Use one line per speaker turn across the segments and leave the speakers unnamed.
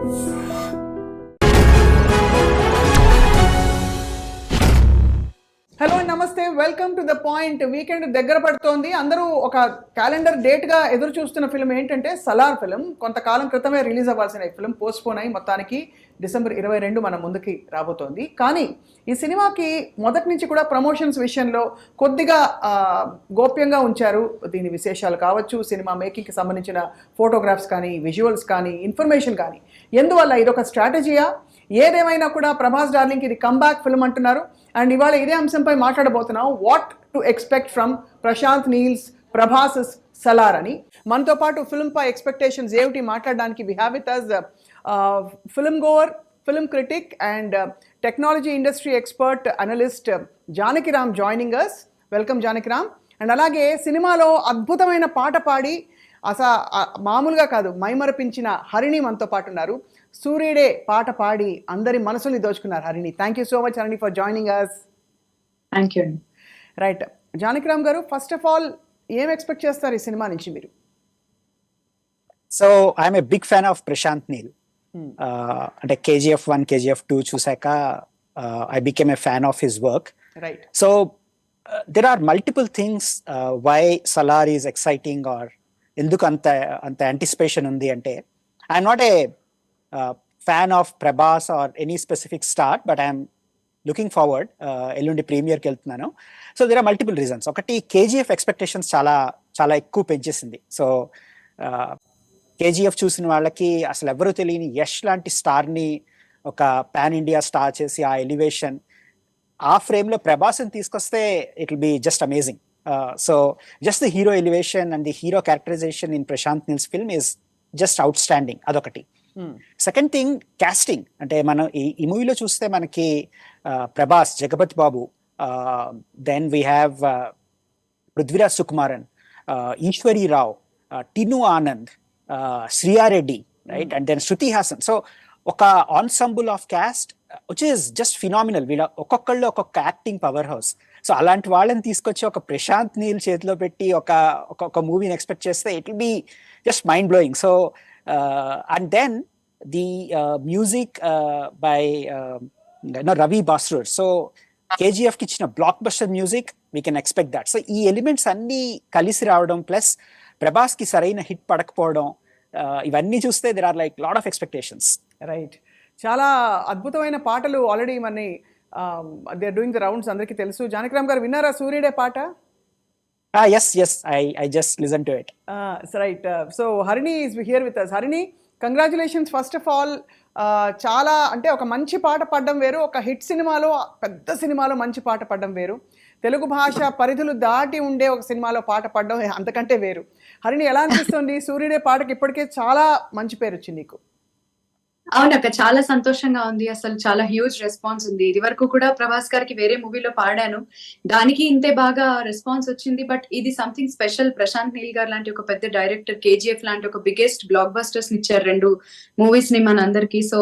Hello నమస్తే, welcome to the point. Weekend దగ్గర పడుతోంది. అందరూ ఒక క్యాలెండర్ డేట్గా ఎదురు చూస్తున్న ఫిల్మ్ ఏంటంటే సలార్ ఫిల్మ్. కొంతకాలం క్రితమే రిలీజ్ అవ్వాల్సిన ఈ ఫిల్మ్ పోస్ట్పోన్ అయ్యి మొత్తానికి డిసెంబర్ 22 మన ముందుకి రాబోతోంది. కానీ ఈ సినిమాకి మొదటి నుంచి కూడా ప్రమోషన్స్ విషయంలో కొద్దిగా గోప్యంగా ఉంచారు. దీని విశేషాలు కావచ్చు, సినిమా మేకింగ్కి సంబంధించిన ఫోటోగ్రాఫ్స్ కానీ, విజువల్స్ కానీ, ఇన్ఫర్మేషన్ కానీ. ఎందువల్ల ఇదొక స్ట్రాటజీయా? ఏదేమైనా కూడా ప్రభాస్ డార్లింగ్ ఇది కమ్బ్యాక్ ఫిల్మ్ అంటున్నారు. అండ్ ఇవాళ ఇదే అంశంపై మాట్లాడబోతున్నాం. What to expect from Prashanth Neel's Prabhas Salaar అని. మనతో పాటు ఫిల్మ్ పై ఎక్స్పెక్టేషన్స్ ఏమిటి మాట్లాడడానికి we have with us film goer, film critic and technology industry expert analyst Janakiram joining us. Welcome Janakiram. And అలాగే సినిమాలో అద్భుతమైన పాట పాడి మామూలుగా కాదు మైమరపించిన హరిణి మనతో పాటు ఉన్నారు. సూర్యుడే పాట పాడి అందరి మనసుల్ని దోచుకున్నారు Harini. Thank you so much Harini for joining us.
Thank you.
Right, Janakiram garu, first of all ఏం ఎక్స్పెక్ట్ చేస్తారు ఈ సినిమా నుంచి మీరు?
So I'm a big fan of Prashanth Neel. అంటే KGF 1, KGF 2 చూసాక I became a fan of his work.
Right.
So there are multiple things why Salaar is exciting or ఎందుకు అంత anticipation ఉంది అంటే, I'm not a fan of Prabhas are any specific star, but I'm looking forward. ఎల్లుండి ప్రీమియర్కి వెళ్తున్నాను. So there are multiple reasons. ఒకటి, KGF expectations చాలా చాలా ఎక్కువ పెంచేసింది. సో KGF చూసిన వాళ్ళకి అసలు ఎవరు తెలియని యష్ లాంటి స్టార్ని ఒక పాన్ ఇండియా స్టార్ చేసి ఆ ఎలివేషన్, ఆ ఫ్రేమ్లో ప్రభాస్ని తీసుకొస్తే it will be just amazing. So just the hero elevation and the hero characterization in Prashanth Neel's film is just outstanding. అదొకటి. Second thing, casting. అంటే మనం ఈ మూవీలో చూస్తే మనకి Prabhas, Jagapathi Babu, then we have Prithviraj Sukumaran, Easwari Rao, Tinu Anand, Shriya Reddy, right, and then Shruti Haasan. So ఒక ensemble of cast which is just phenomenal. వీళ్ళ ఒక్కొక్కళ్ళు ఒక్కొక్క యాక్టింగ్ పవర్ హౌస్. సో అలాంటి వాళ్ళని తీసుకొచ్చి ఒక ప్రశాంత్ నీల్ చేతిలో పెట్టి ఒక మూవీని ఎక్స్పెక్ట్ చేస్తే it will be just mind blowing. So and then the music by Ravi Basrur. So KGF కి ఇచ్చిన blockbuster music, we can expect that. So ఈ ఎలిమెంట్స్ అన్నీ కలిసి రావడం, ప్లస్ ప్రభాస్కి సరైన హిట్ పడకపోవడం, ఇవన్నీ చూస్తే there are like lot of expectations.
Right. చాలా అద్భుతమైన పాటలు ఆల్రెడీ మన they are doing the rounds, అందరికీ తెలుసు. జానకిరామ్ గారు విన్నారా సూర్యుడే పాట?
Yes, I just listened to it.
Right. So Harini is here with us. Harini, congratulations first of all. చాలా అంటే ఒక మంచి పాట పాడడం వేరు, ఒక హిట్ సినిమాలో, పెద్ద సినిమాలో మంచి పాట పాడడం వేరు. తెలుగు భాష పరిధులు దాటి ఉండే ఒక సినిమాలో పాట పాడడం అంతకంటే వేరు. హరిణి, ఎలా అనిపిస్తుంది? సూర్యుడే పాటకి ఇప్పటికే చాలా మంచి పేరు వచ్చింది నీకు.
అవునక్క, చాలా సంతోషంగా ఉంది. అసలు చాలా హ్యూజ్ రెస్పాన్స్ ఉంది. ఇది వరకు కూడా ప్రభాస్ గారికి వేరే మూవీలో పాడాను, దానికి ఇంతే బాగా రెస్పాన్స్ వచ్చింది. బట్ ఇది సంథింగ్ స్పెషల్. ప్రశాంత్ నీల్ గారు లాంటి ఒక పెద్ద డైరెక్టర్ KGF లాంటి ఒక బిగ్గెస్ట్ బ్లాక్ బస్టర్స్ ఇచ్చారు 2 మూవీస్ ని మనందరికి. సో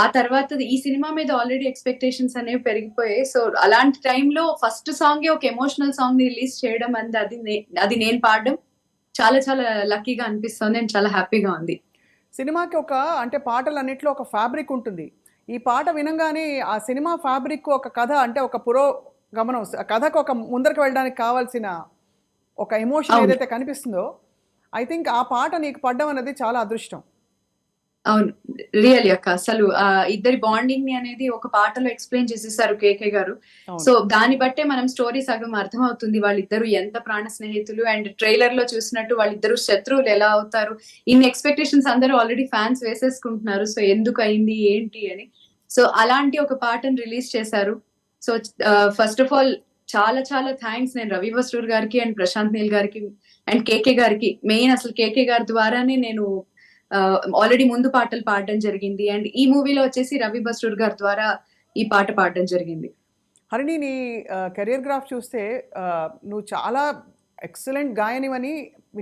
ఆ తర్వాత ఈ సినిమా మీద ఆల్రెడీ ఎక్స్పెక్టేషన్స్ అనేవి పెరిగిపోయాయి. సో అలాంటి టైంలో ఫస్ట్ సాంగే ఒక ఎమోషనల్ సాంగ్ ని రిలీజ్ చేయడం అనేది, అది నేను పాడడం చాలా చాలా లక్కీగా అనిపిస్తుంది అండ్ చాలా హ్యాపీగా ఉంది.
సినిమాకి ఒక అంటే పాటలన్నింటిలో ఒక ఫ్యాబ్రిక్ ఉంటుంది. ఈ పాట వినంగానే ఆ సినిమా ఫ్యాబ్రిక్, ఒక కథ అంటే ఒక పురోగమనం, కథకు ఒక ముందరకు వెళ్ళడానికి కావాల్సిన ఒక ఎమోషన్ ఏదైతే కనిపిస్తుందో, ఐ థింక్ ఆ పాట నీకు పడ్డం అనేది చాలా అదృష్టం.
అవును, రియల్లీ అక్క. అసలు ఇద్దరి బాండింగ్ ని అనేది ఒక పాటలో ఎక్స్ప్లెయిన్ చేసేసారు KK గారు. సో దాన్ని బట్టే మనం స్టోరీ సగం అర్థం అవుతుంది, వాళ్ళిద్దరు ఎంత ప్రాణ స్నేహితులు. అండ్ ట్రైలర్ లో చూసినట్టు వాళ్ళిద్దరు శత్రువులు ఎలా అవుతారు, ఇన్ని ఎక్స్పెక్టేషన్స్ అందరూ ఆల్రెడీ ఫ్యాన్స్ వేసేసుకుంటున్నారు. సో ఎందుకు అయింది ఏంటి అని. సో అలాంటి ఒక పాటను రిలీజ్ చేశారు. సో ఫస్ట్ ఆఫ్ ఆల్ చాలా చాలా థ్యాంక్స్ నేను రవి బస్రూర్ గారికి అండ్ ప్రశాంత్ నీల్ గారికి అండ్ KK గారికి. మెయిన్ అసలు KK గారి ద్వారానే నేను ఆల్రెడీ ముందు పాటలు పాడడం జరిగింది. అండ్ ఈ మూవీలో వచ్చేసి రవి బస్రూర్ గారి ద్వారా ఈ పాట పాడడం జరిగింది.
హరిణి, నీ కెరియర్ గ్రాఫ్ చూస్తే నువ్వు చాలా ఎక్సలెంట్ గాయనివని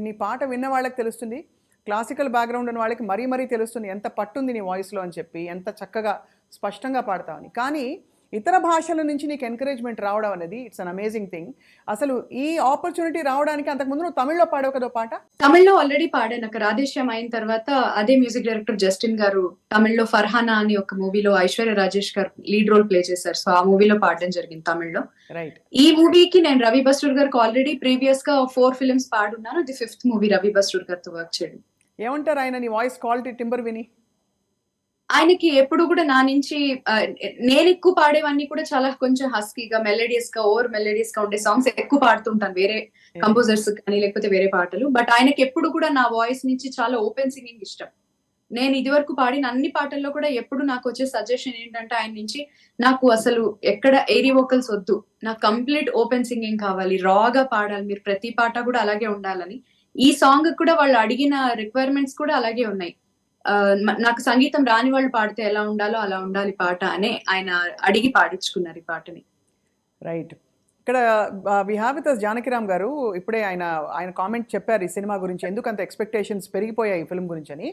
నీ పాట విన్న వాళ్ళకి తెలుస్తుంది. క్లాసికల్ బ్యాక్గ్రౌండ్ ఉన్న వాళ్ళకి మరీ మరీ తెలుస్తుంది ఎంత పట్టుంది నీ వాయిస్లో అని చెప్పి, ఎంత చక్కగా స్పష్టంగా పాడతావని. కానీ ఇతర భాషల నుంచి నీకు ఎంకరేజ్మెంట్ రావడం అనేది ఇట్స్ అన్ అమేజింగ్ థింగ్. అసలు ఈ ఆపర్చునిటీ రావడానికి అంతకుముందు నువ్వు తమిళ్లో పాడావు కదా పాట?
తమిళ్లో ఆల్రెడీ పాడాను. రాధేశ్యామ్ అయిన తర్వాత అదే మ్యూజిక్ డైరెక్టర్ జస్టిన్ గారు తమిళ్లో ఫర్హానా అని ఒక మూవీలో ఐశ్వర్య రాజేష్ గారు లీడ్ రోల్ ప్లే చేశారు. సో ఆ మూవీలో పాడడం జరిగింది తమిళ్లో.
రైట్.
ఈ మూవీకి నేను రవి బస్రూర్ గారికి ఆల్రెడీ ప్రీవియస్ గా 4 ఫిల్మ్స్ పాడున్నాను. ఇది 5th మూవీ రవి బస్రూర్ గారితో వర్క్ చేయడం.
ఏమంటారు ఆయన నీ వాయిస్ క్వాలిటీ టింబర్ విని?
ఆయనకి ఎప్పుడు కూడా నా నుంచి నేను ఎక్కువ పాడేవన్నీ కూడా చాలా కొంచెం హస్కీగా మెలోడియస్ గా మెలోడియస్ గా ఉండే సాంగ్స్ ఎక్కువ పాడుతుంటాను వేరే కంపోజర్స్ కానీ లేకపోతే వేరే పాటలు. బట్ ఆయనకి ఎప్పుడు కూడా నా వాయిస్ నుంచి చాలా ఓపెన్ సింగింగ్ ఇష్టం. నేను ఇది వరకు పాడిన అన్ని పాటల్లో కూడా ఎప్పుడు నాకు వచ్చే సజెషన్ ఏంటంటే ఆయన నుంచి, నాకు అసలు ఎక్కడ ఎయిరీ వోకల్స్ వద్దు, నాకు కంప్లీట్ ఓపెన్ సింగింగ్ కావాలి, రాగా పాడాలి, మీరు ప్రతి పాట కూడా అలాగే ఉండాలని. ఈ సాంగ్ కూడా వాళ్ళు అడిగిన రిక్వైర్మెంట్స్ కూడా అలాగే ఉన్నాయి. నాకు సంగీతం రాని వాళ్ళు పాడితే ఎలా ఉండాలో అలా ఉండాలి పాట అని ఆయన అడిగి పాడించుకున్నారు ఈ పాటని.
రైట్. ఇక్కడ వి హ్యావ్ విత్ జానకిరామ్ గారు. ఇప్పుడే ఆయన కామెంట్ చెప్పారు ఈ సినిమా గురించి, ఎందుకు అంత ఎక్స్పెక్టేషన్స్ పెరిగిపోయాయి ఈ ఫిల్మ్ గురించి అని.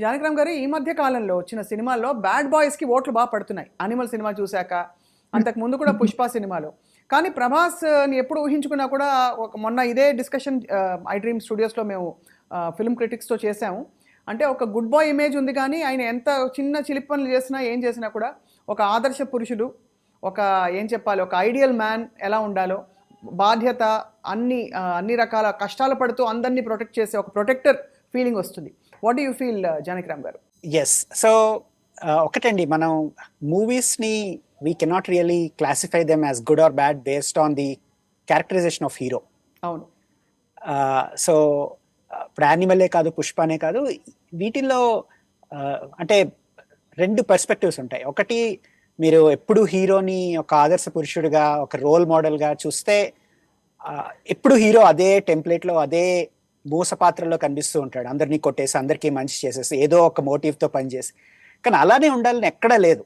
జానకిరామ్ గారు, ఈ మధ్య కాలంలో వచ్చిన సినిమాల్లో బ్యాడ్ బాయ్స్కి ఓట్లు బాగా పడుతున్నాయి. అనిమల్ సినిమా చూశాక, అంతకు ముందు కూడా పుష్ప సినిమాలో. కానీ ప్రభాస్ని ఎప్పుడు ఊహించుకున్నా కూడా మొన్న ఇదే డిస్కషన్ ఐ డ్రీమ్ స్టూడియోస్లో మేము ఫిల్మ్ క్రిటిక్స్తో చేసాము. అంటే ఒక గుడ్ బాయ్ ఇమేజ్ ఉంది, కానీ ఆయన ఎంత చిన్న చిలిపి పనులు చేసినా ఏం చేసినా కూడా ఒక ఆదర్శ పురుషుడు, ఒక ఏం చెప్పాలి, ఒక ఐడియల్ మ్యాన్ ఎలా ఉండాలో, బాధ్యత, అన్ని రకాల కష్టాలు పడుతూ అందరినీ ప్రొటెక్ట్ చేసే ఒక ప్రొటెక్టర్ ఫీలింగ్ వస్తుంది. What do you feel Janakiram garu?
Yes. So ఒకటండి, మనం మూవీస్ని we cannot really classify them as good or bad based on the characterization of hero.
అవును.
సో ఇప్పుడు యానిమలే కాదు, పుష్పనే కాదు, వీటిల్లో అంటే 2 పర్స్పెక్టివ్స్ ఉంటాయి. ఒకటి, మీరు ఎప్పుడు హీరోని ఒక ఆదర్శ పురుషుడిగా, ఒక రోల్ మోడల్గా చూస్తే ఎప్పుడు హీరో అదే టెంప్లెట్లో, అదే మోస పాత్రలో కనిపిస్తూ ఉంటాడు. అందరినీ కొట్టేసి, అందరికీ మంచి చేసేసి, ఏదో ఒక మోటివ్తో పనిచేసి. కానీ అలానే ఉండాలని ఎక్కడా లేదు.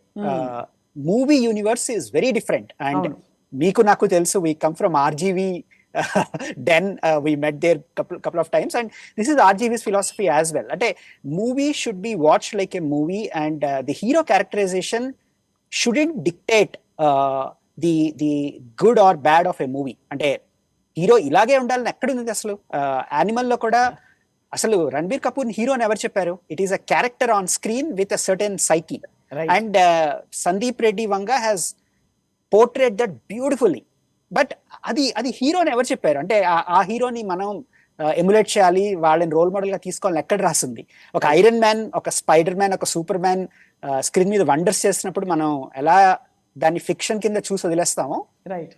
Movie universe is very different. And మీకు నాకు తెలుసు, we come from RGV den. We met there couple of times, and this is RGV's philosophy as well. Ante movie should be watched like a movie, and the hero characterization shouldn't dictate the good or bad of a movie. Ante hero ilage undalani ekkadunది asalu. Animal lo kuda asalu Ranbir Kapoor hero never chepparu. It is a character on screen with a certain psyche. Right. And Sandeep Reddy Vanga has portrayed that beautifully. But అది హీరోని ఎవరు చెప్పారు? అంటే ఆ హీరోని మనం emulate చేయాలి, వాళ్ళని రోల్ మోడల్గా తీసుకోవాలని ఎక్కడ రాసింది? ఒక ఐరన్ మ్యాన్, ఒక స్పైడర్ మ్యాన్, ఒక సూపర్ మ్యాన్ స్క్రీన్ మీద వండర్స్ చేసినప్పుడు మనం ఎలా దాన్ని ఫిక్షన్ కింద చూసి వదిలేస్తామో, right,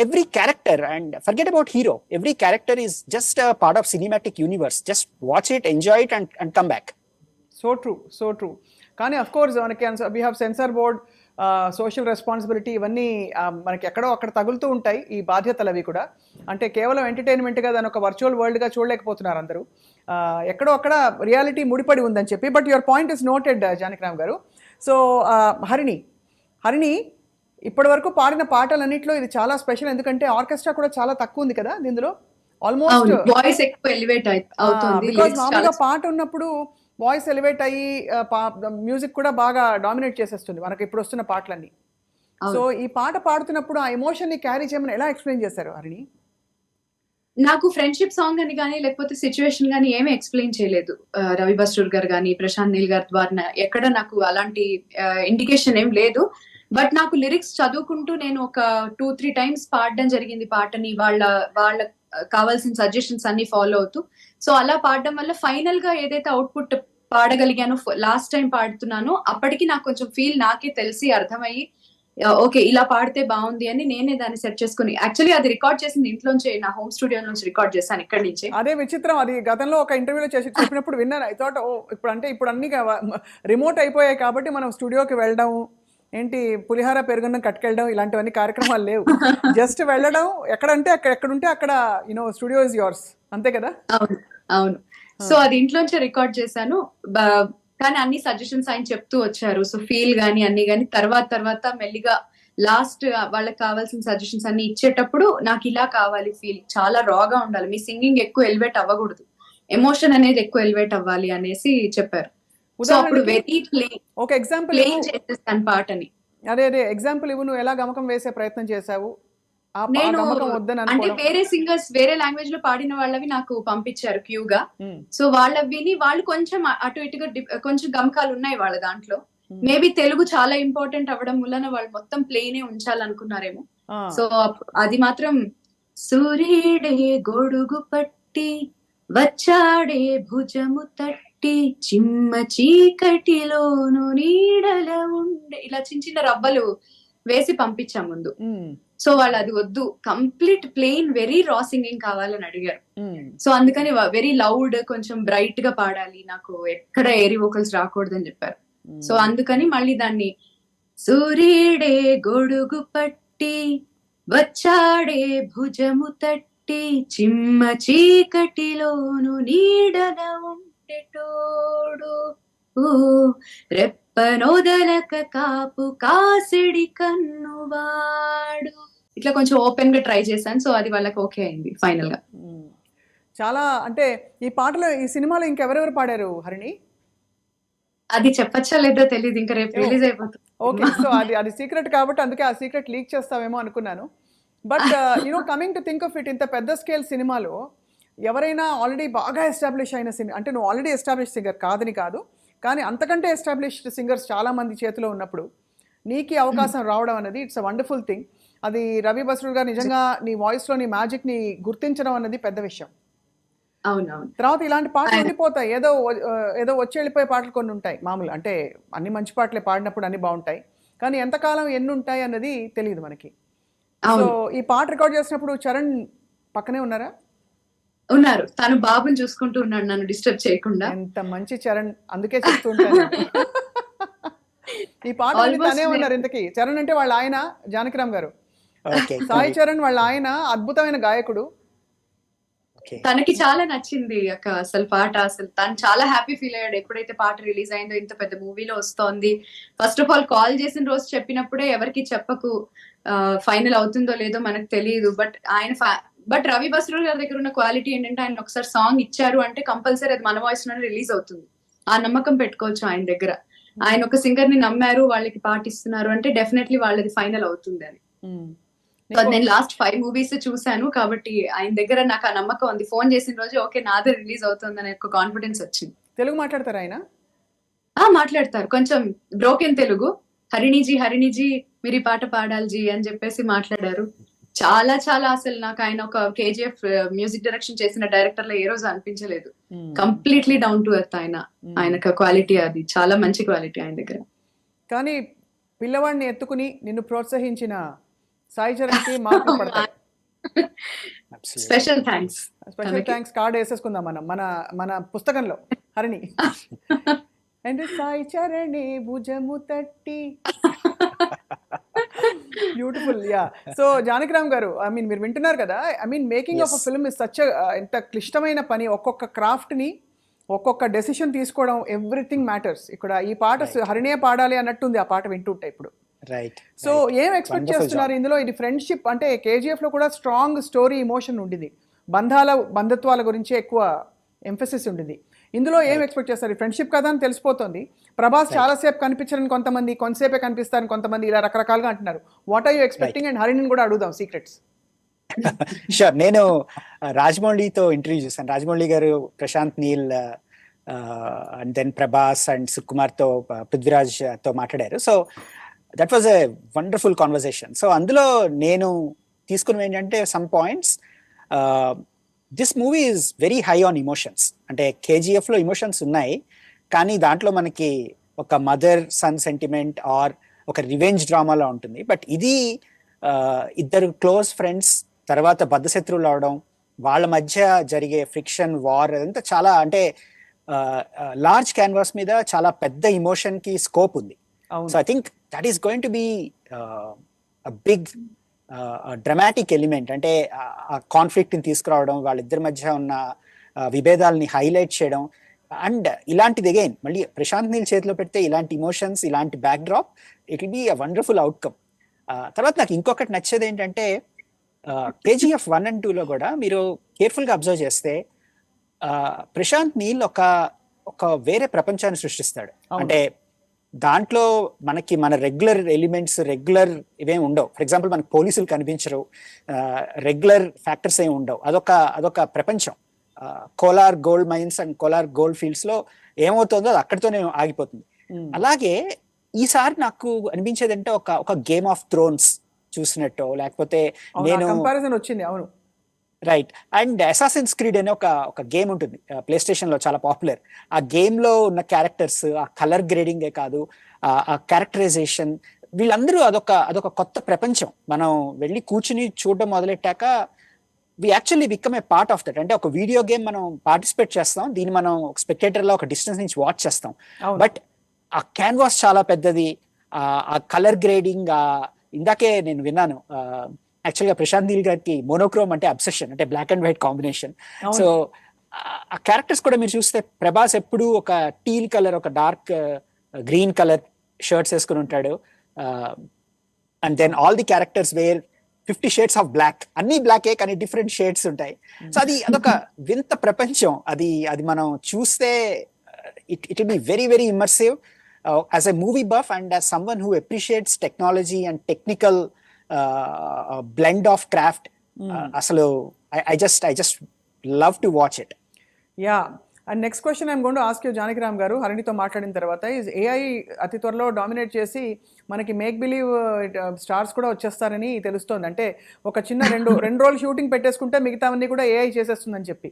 every character, and forget about hero, every character is just a part of cinematic universe. Just watch it, enjoy it and come back.
So true, so true. కానీ of course మనకి we have censor board, social responsibility, ఇవన్నీ మనకి ఎక్కడో అక్కడ తగులుతూ ఉంటాయి ఈ బాధ్యతలు అవి కూడా. అంటే కేవలం ఎంటర్టైన్మెంట్గా దాని ఒక వర్చువల్ వరల్డ్గా చూడలేకపోతున్నారు అందరూ, ఎక్కడో అక్కడ రియాలిటీ ముడిపడి ఉందని చెప్పి. But your point is noted Janakiram garu. So Harini ఇప్పటి వరకు పాడిన పాటలన్నింటిలో ఇది చాలా స్పెషల్, ఎందుకంటే ఆర్కెస్ట్రా కూడా చాలా తక్కువ ఉంది కదా దీనిలో. ఆల్మోస్ట్
వాయిస్ ఎక్కువ ఎలివేట్ అవుతుంది.
బికాజ్ మామూలుగా పాట ఉన్నప్పుడు వాయిస్ ఎలివేట్ అయ్యి మ్యూజిక్ కూడా బాగా డామినేట్ చేసేస్తుంది మనకి ఇప్పుడు వస్తున్న పాటలన్నీ. సో ఈ పాట పాడుతున్నప్పుడు ఆ ఎమోషన్ ని క్యారీ చేయమని ఎలా ఎక్స్ప్లెయిన్ చేశారు హరిణి?
నాకు ఫ్రెండ్షిప్ సాంగ్ అని కానీ లేకపోతే సిచ్యువేషన్ కానీ ఏమీ ఎక్స్ప్లెయిన్ చేయలేదు రవి బస్రూర్ గారు కానీ ప్రశాంత్ నీల్ గారి ద్వారా. ఎక్కడ నాకు అలాంటి ఇండికేషన్ ఏం లేదు. బట్ నాకు లిరిక్స్ చదువుకుంటూ నేను ఒక 2-3 టైమ్స్ పాడడం జరిగింది పాటని, వాళ్ళ కావాల్సిన సజెషన్స్ అన్ని ఫాలో అవుతూ. సో అలా పాడడం వల్ల ఫైనల్ గా ఏదైతే అవుట్పుట్ పాడగలిగానో, లాస్ట్ టైం పాడుతున్నానో, అప్పటికి నాకు కొంచెం ఫీల్ నాకే తెలిసి అర్థమయ్యి, ఓకే ఇలా పాడితే బాగుంది అని నేనే దాన్ని సెట్ చేసుకుని, యాక్చువల్లీ అది రికార్డ్ చేసింది ఇంట్లోంచి, నా హోమ్ స్టూడియో నుంచి రికార్డ్ చేశాను ఇక్కడి నుంచి.
అదే విచిత్రం, అది గతంలో ఒక ఇంటర్వ్యూలో చెప్పినప్పుడు విన్నాను. ఐ థాట్ ఇప్పుడు అన్ని రిమోట్ అయిపోయాయి కాబట్టి మనం స్టూడియోకి వెళ్ళడం ఏంటి, పులిహార పెరుగున్నం కట్టుకెళ్ళడం ఇలాంటివన్నీ కార్యక్రమాలు లేవు. జస్ట్ వెళ్ళడం, ఎక్కడంటే ఎక్కడుంటే అక్కడ స్టూడియో ఇస్ యోర్స్, అంతే కదా?
అవును. సో అది ఇంట్లోంచే రికార్డ్ చేశాను. కానీ అన్ని సజెషన్స్ ఆయన చెప్తూ వచ్చారు. సో ఫీల్ గానీ అన్ని గానీ తర్వాత మెల్లిగా లాస్ట్ వాళ్ళకి కావాల్సిన సజెషన్స్ అన్ని ఇచ్చేటప్పుడు, నాకు ఇలా కావాలి, ఫీల్ చాలా రాగా ఉండాలి, మీ సింగింగ్ ఎక్కువ ఎలివేట్ అవ్వకూడదు, ఎమోషన్ అనేది ఎక్కువ ఎలివేట్ అవ్వాలి అనేసి చెప్పారు. సో అప్పుడు వెరీ ప్లెయిన్ చేసేస్తాను పాటని.
అదే అదే ఎగ్జాంపుల్ ఇవ్వు, నువ్వు ఎలా గమకం వేసే ప్రయత్నం చేశావు, ఆ
నేను
గమకం వద్దని
అంటే
అనుకోవడం.
వేరే సింగర్స్ వేరే లాంగ్వేజ్ లో పాడిన వాళ్ళవి నాకు పంపించారు క్యూగా.
ఉమ్,
సో వాళ్ళవి విని వాళ్ళు కొంచెం అటు ఇటుగా కొంచెం గమకాలు ఉన్నాయి వాళ్ళ దాంట్లో.
ఉమ్,
మేబీ తెలుగు చాలా ఇంపార్టెంట్ అవ్వడం వలన వాళ్ళు మొత్తం ప్లేనే ఉంచాలనుకున్నారేమో.
ఆ,
సో అది మాత్రం సూర్యుడే గొడుగు పట్టి వచ్చాడే భుజము తట్టి చిమ్మ చీకటిలోను నీడల ఉండే ఇలా చిన్న చిన్న రవ్వలు వేసి పంపించాం ముందు.
ఉమ్,
సో వాళ్ళు అది వద్దు, కంప్లీట్ ప్లెయిన్ వెరీ రా సింగింగ్ కావాలని అడిగారు.
ఉమ్,
సో అందుకని వెరీ లౌడ్ కొంచెం బ్రైట్ గా పాడాలి, నాకు ఎక్కడ ఏరి వోకల్స్ రాకూడదని చెప్పారు.
ఉమ్.
సో అందుకని మళ్ళీ దాన్ని సూర్యుడే గొడుగు పట్టి వచ్చాడే భుజము తట్టి చిమ్మ చీకటిలోను నీడల ఉండేటోడు ఓ రెప్పనొదలక కాపు కాసిడి కన్నువాడు ఇట్లా కొంచెం ఓపెన్ గా ట్రై చేశాను. సో అది వాళ్ళకి ఓకే అయింది ఫైనల్ గా.
ఉమ్. చాలా అంటే ఈ పాటలో ఈ సినిమాలో ఇంకెవరెవరు పాడారు హరిణి?
అది చెప్పచ్చా లేదో తెలియదు, ఇంకా రేపు రిలీజ్ అయిపోతుంది.
ఓకే, సో అది సీక్రెట్ కాబట్టి అందుకే ఆ సీక్రెట్ లీక్ చేస్తావేమో అనుకున్నాను. But coming to think of it, ఇంత పెద్ద స్కేల్ సినిమాలో ఎవరైనా ఆల్రెడీ బాగా ఎస్టాబ్లిష్ అయిన సింగర్, అంటే నువ్వు ఆల్రెడీ ఎస్టాబ్లిష్ సింగర్ కాదని కాదు, కానీ అంతకంటే ఎస్టాబ్లిష్డ్ సింగర్స్ చాలా మంది చేతిలో ఉన్నప్పుడు నీకు అవకాశం రావడం అనేది ఇట్స్ అ వండర్ఫుల్ థింగ్. అది రవి బస్రూర్ గారు నిజంగా నీ వాయిస్లో నీ మ్యాజిక్ని గుర్తించడం అనేది పెద్ద విషయం.
అవునవును.
తర్వాత ఇలాంటి పాటలు ఉండిపోతాయి, ఏదో వచ్చి వెళ్ళిపోయే పాటలు కొన్ని ఉంటాయి మామూలు, అంటే అన్ని మంచి పాటలే పాడినప్పుడు అన్ని బాగుంటాయి, కానీ ఎంతకాలం ఎన్ని ఉంటాయి అన్నది తెలియదు మనకి. సో ఈ పాట రికార్డ్ చేసినప్పుడు చరణ్ పక్కనే ఉన్నారా?
ఉన్నారు, తను బాబుని చూసుకుంటూ ఉన్నాడు నన్ను డిస్టర్బ్ చేయకుండా.
ఎంత మంచి చరణ్, అందుకే చెప్తూ ఉంటాను. ఈ పాట తనే ఉన్నారు. ఇంతకీ చరణ్ అంటే వాళ్ళ ఆయన జానకిరామ్ గారు, సాయి చరణ్ వాళ్ళ ఆయన అద్భుతమైన గాయకుడు.
తనకి చాలా నచ్చింది అక్క అసలు పాట, అసలు తను చాలా హ్యాపీ ఫీల్ అయ్యాడు ఎప్పుడైతే పాట రిలీజ్ అయిందో, ఇంత పెద్ద మూవీలో వస్తోంది. ఫస్ట్ ఆఫ్ ఆల్ కాల్ చేసిన రోజు చెప్పినప్పుడే ఎవరికి చెప్పకు, ఫైనల్ అవుతుందో లేదో మనకు తెలియదు, బట్ రవి బస్రూర్ గారి దగ్గర ఉన్న క్వాలిటీ ఏంటంటే ఆయన ఒకసారి సాంగ్ ఇచ్చారు అంటే కంపల్సరీ అది మన వాయిస్ లోనే రిలీజ్ అవుతుంది. ఆ నమ్మకం పెట్టుకోవచ్చు ఆయన దగ్గర. ఆయన ఒక సింగర్ ని నమ్మారు, వాళ్ళకి పాటిస్తున్నారు అంటే డెఫినెట్లీ వాళ్ళది ఫైనల్ అవుతుంది అని. నేను లాస్ట్ 5 మూవీస్ చూసాను కాబట్టి ఆయన దగ్గర నాకు ఆ నమ్మకం ఉంది. ఫోన్ చేసిన రోజు ఓకే నాదే రిలీజ్ అవుతుంది అనే ఒక కాన్ఫిడెన్స్ వచ్చింది.
తెలుగు మాట్లాడతారు ఆయన?
మాట్లాడతారు, కొంచెం బ్రోకెన్ తెలుగు. హరిణిజీ మీరు ఈ పాట పాడాలి జీ అని చెప్పేసి మాట్లాడారు. చాలా చాలా అసలు నాకు ఆయన ఒక KGF మ్యూజిక్ డైరెక్షన్ చేసిన డైరెక్టర్ లో ఏ రోజు అనిపించలేదు. కంప్లీట్లీ డౌన్ టు ఎర్త్ ఆయనకు క్వాలిటీ, అది చాలా మంచి క్వాలిటీ ఆయన దగ్గర.
కానీ పిల్లవాడిని ఎత్తుకుని నిన్ను ప్రోత్సహించిన సాయి చరణ్ కి మార్కులు పడతాయి.
స్పెషల్ థ్యాంక్స్
కార్డ్ వేసేసుకుందాం మనం మన పుస్తకంలో హరిణి. అండ్ సాయి చరణి భుజము తట్టి. బ్యూటిఫుల్. యా. సో జానకిరామ్ గారు, మీరు వింటున్నారు కదా, making of a film is such ఎంత క్లిష్టమైన పని. ఒక్కొక్క క్రాఫ్ట్ ని ఒక్కొక్క డెసిషన్ తీసుకోవడం, ఎవ్రీథింగ్ మ్యాటర్స్. ఇక్కడ ఈ పాట హరిణే పాడాలి అన్నట్టుంది ఆ పాట వింటుంటే ఇప్పుడు.
రైట్.
సో ఏం ఎక్స్పెక్ట్ చేస్తున్నారు ఇందులో? ఇది ఫ్రెండ్షిప్ అంటే KGF లో కూడా స్ట్రాంగ్ స్టోరీ ఇమోషన్ ఉండింది, బంధుత్వాల గురించి ఎక్కువ ఎంఫసిస్ ఉండింది. ఇందులో ఏం ఎక్స్పెక్ట్ చేస్తారు? ఫ్రెండ్షిప్ కదా అని తెలిసిపోతుంది. ప్రభాస్ చాలాసేపు కనిపించరని కొంతమంది, కొంతసేపే కనిపిస్తారని కొంతమంది, ఇలా రకరకాలుగా అంటున్నారు. What are you expecting? And హరిణిని కూడా అడుగుదాం సీక్రెట్స్.
షూర్. నేను రాజమౌళితో ఇంటర్వ్యూ చేశాను. Rajamouli garu, Prashanth Neel, and then Prabhas and Sukumar తో, పృథ్వీరాజ్ తో మాట్లాడారు. So that was a wonderful conversation. సో అందులో నేను తీసుకున్నవి ఏంటంటే some points. This movie is very high on emotions. అంటే KGF లో ఇమోషన్స్ ఉన్నాయి, కానీ దాంట్లో మనకి ఒక మదర్ సన్ సెంటిమెంట్ ఆర్ ఒక రివెంజ్ డ్రామాలో ఉంటుంది. బట్ ఇది ఇద్దరు క్లోజ్ ఫ్రెండ్స్ తర్వాత బద్ధశత్రువులు అవడం, వాళ్ళ మధ్య జరిగే ఫ్రిక్షన్, వార్, అదంతా చాలా అంటే లార్జ్ క్యాన్వాస్ మీద చాలా పెద్ద ఇమోషన్ కి స్కోప్ ఉంది. So I think that is going to be big dramatic element. అంటే ఆ కాన్ఫ్లిక్ట్ ని తీసుకురావడం, వాళ్ళిద్దరి మధ్య ఉన్న విభేదాలని హైలైట్ చేయడం, అండ్ ఇలాంటిది అగైన్ మళ్ళీ ప్రశాంత్ నీల్ చేతిలో పెడితే ఇలాంటి ఇమోషన్స్, ఇలాంటి backdrop, it will be a wonderful outcome. తర్వాత నాకు ఇంకొకటి నచ్చేది ఏంటంటే KGF 1 and 2లో కూడా మీరు కేర్ఫుల్ గా అబ్జర్వ్ చేస్తే ప్రశాంత్ నీల్ ఒక వేరే ప్రపంచాన్ని సృష్టిస్తాడు. అంటే దాంట్లో మనకి మన రెగ్యులర్ ఎలిమెంట్స్ రెగ్యులర్ ఇవేం ఉండవు. ఫర్ ఎగ్జాంపుల్ మనకి పోలీసులు కనిపించరు, రెగ్యులర్ ఫ్యాక్టర్స్ ఏమి ఉండవు. అదొక ప్రపంచం. Kolar gold mines and Kolar gold fields లో ఏమవుతుందో అది అక్కడితోనే ఆగిపోతుంది. అలాగే ఈసారి నాకు అనిపించేది అంటే ఒక గేమ్ ఆఫ్ థ్రోన్స్ చూసినట్టు, లేకపోతే నేను
కంపారిజన్ వచ్చింది. అవును,
రైట్. అండ్ అసాసిన్స్ క్రీడ్ అనే ఒక గేమ్ ఉంటుంది ప్లే స్టేషన్ లో, చాలా పాపులర్. ఆ గేమ్ లో ఉన్న క్యారెక్టర్స్, ఆ కలర్ గ్రేడింగే కాదు, ఆ క్యారెక్టరైజేషన్, వీళ్ళందరూ అదొక కొత్త ప్రపంచం. మనం వెళ్ళి కూర్చుని చూడడం మొదలెట్టాక we actually become a part of that. అంటే ఒక వీడియో గేమ్ మనం పార్టిసిపేట్ చేస్తాం, దీన్ని మనం స్పెక్టేటర్ లో ఒక డిస్టెన్స్ నుంచి వాచ్ చేస్తాం. బట్ ఆ క్యాన్వాస్ చాలా పెద్దది, ఆ కలర్ గ్రేడింగ్, ఇందాకే నేను విన్నాను యాక్చువల్గా ప్రశాంత్ నీల్ గారికి మోనోక్రోమ్ అంటే అబ్సెషన్, అంటే black and white combination. So ఆ క్యారెక్టర్స్ కూడా మీరు చూస్తే ప్రభాస్ ఎప్పుడు ఒక టీల్ కలర్, ఒక డార్క్ గ్రీన్ కలర్ షర్ట్స్ వేసుకుని ఉంటాడు. And then all the characters wear 50 shades of black. అన్ని బ్లాకే కానీ డిఫరెంట్ షేడ్స్ ఉంటాయి. సో అదొక వింత ప్రపంచం. అది మనం చూస్తే it will be very very immersive. As a movie buff and as someone who appreciates technology and technical blend of craft, asalu I just love to watch it.
Yeah. And next question I'm going to ask you, Janakiraam garu, Harinito మాట్లాడిన తర్వాత, is AI అతి త్వరలో dominate చేసి మనకి make believe stars కూడా వచ్చేస్తారని తెలుస్తోంది. అంటే ఒక చిన్న రెండు రోజులు షూటింగ్ పెట్టేసుకుంటే మిగతావన్నీ కూడా AI చేసేస్తుందని చెప్పి.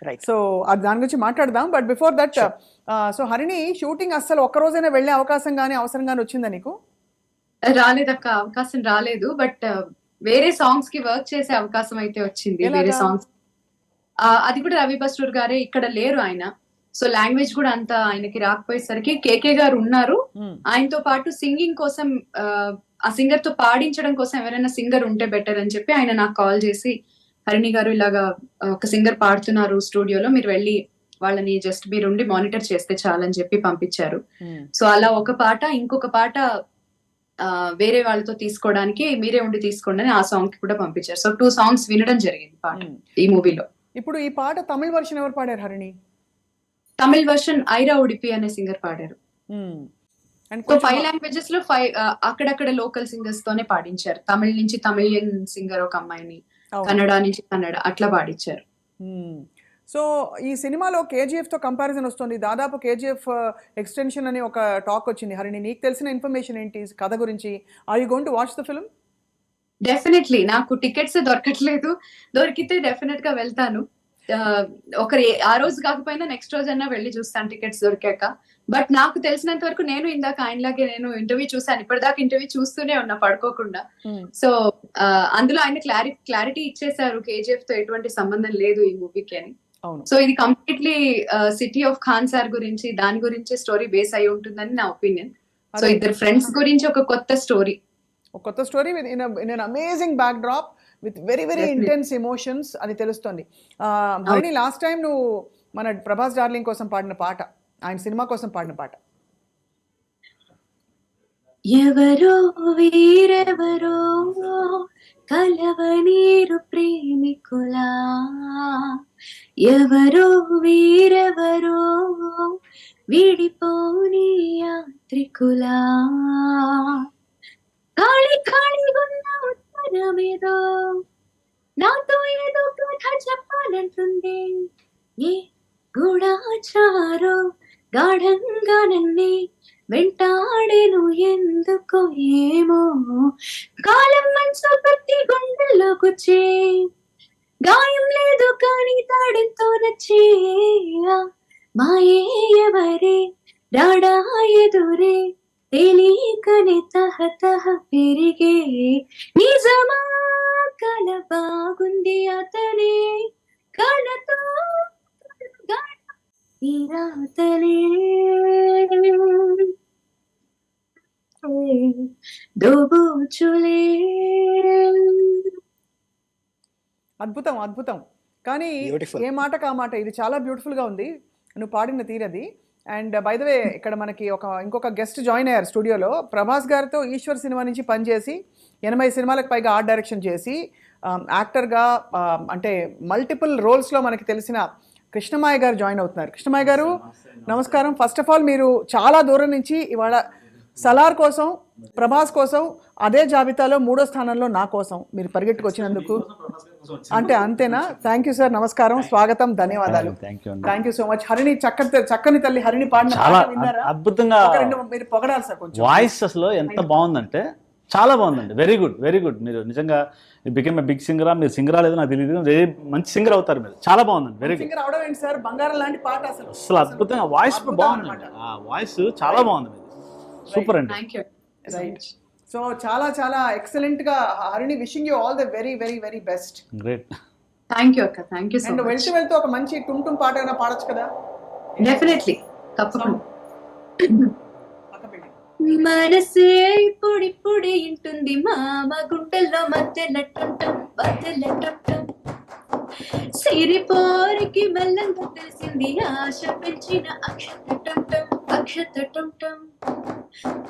రైట్.
సో అది దాని గురించి మాట్లాడదాం. But before that, so Harini, shooting అస్సలు ఒక్క రోజైనా వెళ్ళే అవకాశం కానీ అవసరం కానీ వచ్చిందా నీకు?
రాలేదక్క, అవకాశం రాలేదు. బట్ వేరే సాంగ్స్ కి వర్క్ చేసే అవకాశం అయితే వచ్చింది. వేరే సాంగ్స్ అది కూడా రవి బస్టూర్ గారే, ఇక్కడ లేరు ఆయన. సో లాంగ్వేజ్ కూడా అంత ఆయనకి రాకపోయేసరికి కేకే గారు ఉన్నారు. ఆయనతో పాటు సింగింగ్ కోసం, ఆ సింగర్ తో పాడించడం కోసం ఎవరైనా సింగర్ ఉంటే బెటర్ అని చెప్పి ఆయన నాకు కాల్ చేసి, హరిణి గారు ఇలాగా ఒక సింగర్ పాడుతున్నారు స్టూడియోలో, మీరు వెళ్ళి వాళ్ళని జస్ట్ మీరుండి మానిటర్ చేస్తే చాలని చెప్పి పంపించారు. సో అలా ఒక పాట, ఇంకొక పాట వేరే వాళ్ళతో తీసుకోవడానికి మీరే ఉండి తీసుకోండి అని ఆ సాంగ్ కి కూడా పంపించారు. సో 2 సాంగ్స్ వినడం జరిగింది పాట ఈ మూవీలో.
ఇప్పుడు ఈ పాట తమిళ వర్షన్ ఎవరు పాడారు హరిణి?
తమిళ వర్షన్ ఐరా ఉడిపి అనే సింగర్ పాడారు. సో 5 లాంగ్వేజెస్ లో 5 అక్కడక్కడ లోకల్ సింగర్స్ తోనే పాడించారు. తమిళ నుంచి తమిళియన్ సింగర్ ఒక అమ్మాయిని, కన్నడ నుంచి కన్నడ, అట్లా పాడించారు.
సో ఈ సినిమాలో కేజీఎఫ్ తో కంపారిజన్ వస్తుంది. దాదాపు కేజీఎఫ్ ఎక్స్టెన్షన్ అని ఒక టాక్ వచ్చింది. హరిణి, నీకు తెలిసిన ఇన్ఫర్మేషన్ ఏంటి కథ గురించి? Are you going to watch the film?
Definitely. నాకు టికెట్స్ దొరకట్లేదు, దొరికితే డెఫినెట్ గా వెళ్తాను. ఆ రోజు కాకపోయినా నెక్స్ట్ రోజు అన్నా వెళ్ళి చూస్తాను టికెట్స్ దొరికాక. బట్ నాకు తెలిసినంత వరకు, నేను ఇందాక ఆయనలాగే నేను ఇంటర్వ్యూ చూసాను, ఇప్పటిదాకా ఇంటర్వ్యూ చూస్తూనే ఉన్నా పడుకోకుండా. సో అందులో ఆయన క్లారిటీ ఇచ్చేసారు, కేజీఎఫ్ తో ఎటువంటి సంబంధం లేదు ఈ మూవీకి అని. సో ఇది completely city of Khan sir గురించి, దాని గురించి స్టోరీ బేస్ అయి ఉంటుందని నా ఒపీనియన్. సో ఇద్దరు ఫ్రెండ్స్ గురించి ఒక కొత్త story
with in an amazing back drop with very very intense emotions అని తెలుస్తుంది. హరిణి, లాస్ట్ టైం నువ్వు మన ప్రభాస్ డార్లింగ్ కోసం పాడిన పాట, ఆయన సినిమా కోసం పాడిన పాట.
ఎవరో వీరెవరో కలవనీరు ప్రేమికులా, ఎవరో వీరెవరో విడిపోని యాత్రికులా, ఖాళీ ఖాళీగా ఉన్న ఉత్తరమేదో నాతో ఏదో కథ చెప్పాలంటుంది. ఏ గూఢాచారో గాఢంగా నన్నే వెంటాడేను ఎందుకో ఏమో, కాలం మనసు ప్రతి గుండెల్లో గుచ్చే, గాయం లేదు కానీ తాడంతో నచ్చే, మాయే ఎవరే రాడా ఎదురే తెలియకనే తహతహ పెరిగే, నిజమా కల బాగుంది అతనే కలతో రాతలే దోబూచులే.
అద్భుతం అద్భుతం. కానీ ఏ మాటకు ఆ మాట, ఇది చాలా బ్యూటిఫుల్ గా ఉంది నువ్వు పాడిన తీరది. అండ్ బై ద వే, ఇక్కడ మనకి ఇంకొక గెస్ట్ జాయిన్ అయ్యారు స్టూడియోలో. ప్రభాస్ గారితో ఈశ్వర్ సినిమా నుంచి పనిచేసి 80 సినిమాలకు పైగా ఆర్ట్ డైరెక్షన్ చేసి యాక్టర్గా, అంటే మల్టిపుల్ రోల్స్లో మనకి తెలిసిన కృష్ణమాయ గారు జాయిన్ అవుతున్నారు. కృష్ణమాయ గారు నమస్కారం. ఫస్ట్ ఆఫ్ ఆల్ మీరు చాలా దూరం నుంచి ఇవాళ సలార్ కోసం, ప్రభాస్ కోసం, అదే జాబితాలో 3వ స్థానంలో నా కోసం మీరు పరిగెట్టుకొచ్చినందుకు అంటే అంతేనా? థ్యాంక్ యూ సార్, నమస్కారం, స్వాగతం, ధన్యవాదాలు. Thank you so much. Harini చక్కని తల్లి హరిణి పాడిన
చాలా
పాట విన్నారా?
అద్భుతంగా
ఒక రెండు మీరు పొగడాలి సార్ కొంచెం.
వాయిస్ అసలు ఎంత బాగుందంటే చాలా బాగుందండి. Very good, very good. మీరు నిజంగా బికెమ్ బిగ్ సింగరా, మీరు సింగరా లేదో నాకు తెలియదు, మంచి సింగర్ అవుతారు మీరు. చాలా బాగుందండి, వెరీ గుడ్.
సింగర్ అవడం ఏంటి సార్, బంగారం లాంటి పాట అసలు.
అసలు అద్భుతంగా వాయిస్ బాగుందండి, ఆ వాయిస్ చాలా బాగుంది మీది. సూపర్ అండి.
Thank you.
రైట్. సో చాలా చాలా ఎక్సలెంట్ గా Harini, wishing you all the very very very best.
Great.
Thank you అక్క, thank you so
and
much.
వెళ్తూ ఒక మంచి టుమ్ పాట అయినా పాడొచ్చు కదా.
డెఫినెట్లీ, తప్పకుండా.
పక్క పెట్టి.
మనసే పొడి పొడి ఇంటుంది మామ గుంటల్లో మధ్యలట్టం సిరిపోరికి మెల్లంగా తెలిసింది ఆశ పెంచిన అక్షతటం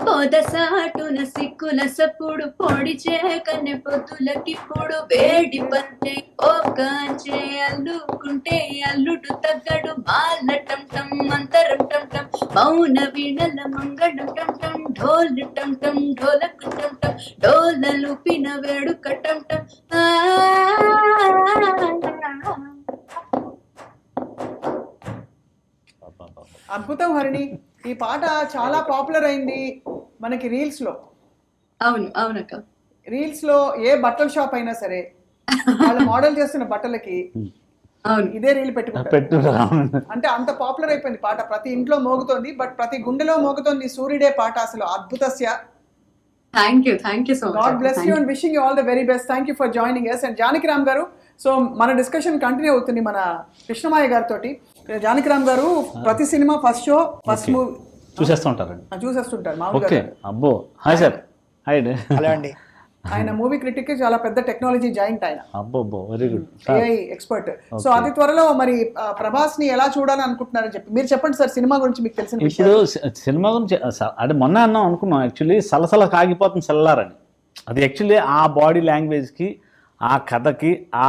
పొదసాటున సిక్కుల సప్పుడు పొడి చేకనే పొద్దులకిప్పుడు వేడి పంటే ఓ కాంచే అల్లుకుంటే అల్లుడు తగ్గడు మాలటం టం అంతరం టం టం మౌన వీణల మంగళం టం టం ఢోల్ టం టం ఢోలకు టం టం డోలలు పిన వేడుక టం టం.
అద్భుతం హరిణి. ఈ పాట చాలా పాపులర్ అయింది మనకి రీల్స్ లో.
అవునక్క.
రీల్స్ లో ఏ బట్టల షాప్ అయినా సరే వాళ్ళు మోడల్ చేస్తున్న బట్టలకి ఇదే రీల్ పెట్టుకుంటారు. అంటే అంత పాపులర్ అయిపోయింది పాట, ప్రతి ఇంట్లో మోగుతోంది. బట్ ప్రతి గుండెలో మోగుతోంది సూర్యుడే పాట. అసలు అద్భుతస్య.
Thank you so much.
God bless you and wishing you all the very best. Thank you for joining us. And Janakiram garu, so మన డిస్కషన్ కంటిన్యూ అవుతుంది మన కృష్ణమాయ గారితో. జానకిరామ్ గారు ప్రతి cinema first show first movie చూసేస్తుంటారు మామూలుగా.
ఓకే, అబ్బో, హాయ్ సార్. హాయ్ అండి.
Hello అండి.
ఆయన మూవీ క్రిటిక్, చాలా పెద్ద టెక్నాలజీ జాయింట్ ఆయన,
అబ్బో, very good,
AI expert. So అతి త్వరలో మరి ప్రభాస్ ని ఎలా చూడాలని అనుకుంటున్నారని చెప్పి మీరు చెప్పండి సార్. సినిమా గురించి మీకు తెలిసిన
ఇప్పుడు సినిమా గురించి అంటే మొన్న అన్నాం అనుకున్నాం, యాక్చువల్లీ సలసల కాగిపోతుంది సెల్లారని. అది యాక్చువల్లీ ఆ బాడీ లాంగ్వేజ్కి, ఆ కథకి, ఆ